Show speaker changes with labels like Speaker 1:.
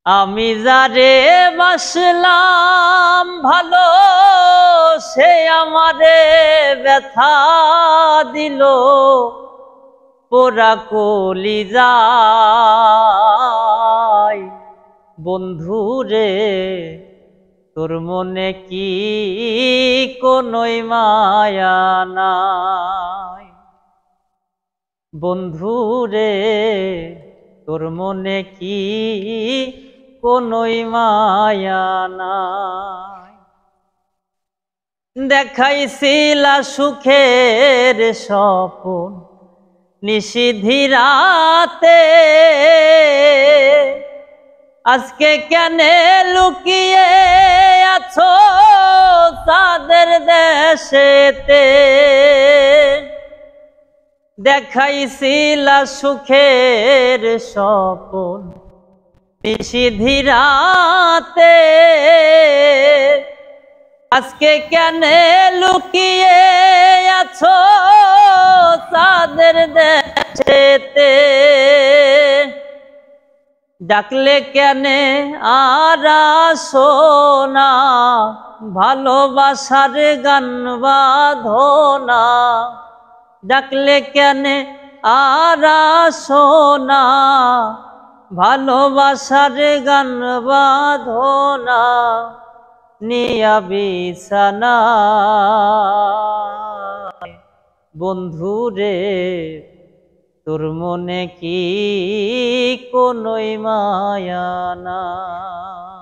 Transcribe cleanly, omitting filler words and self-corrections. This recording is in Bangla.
Speaker 1: আমি যারে বাসলাম ভালো, সে আমারে ব্যথা দিল। পোড়া কলিজায় বন্ধুরে, তোর মনে কি কোনোই মায়া নাই? বন্ধুরে, তোর মনে কি কোনোই মায়া নাই? দেখাইছিলা সুখের স্বপন নিশিধিরাতে, আজকে কেনে লুকিয়ে আছো তাদের দেশেতে? দেখাইছিলা সুখের স্বপন নিশিধিরাতে, আজকে কেনে লুকিয়ে আছো তাদের দেশেতে? ডাকলে কেনে আর আসো না, ভালোবাসার গান বাঁধো না। ডাকলে কেনে আর আসো না, ভালোবাসার গান বাঁধো না। নিয়া বিছানায় বন্ধুরে, তোর মনে কি কোনোই মায়া নাই?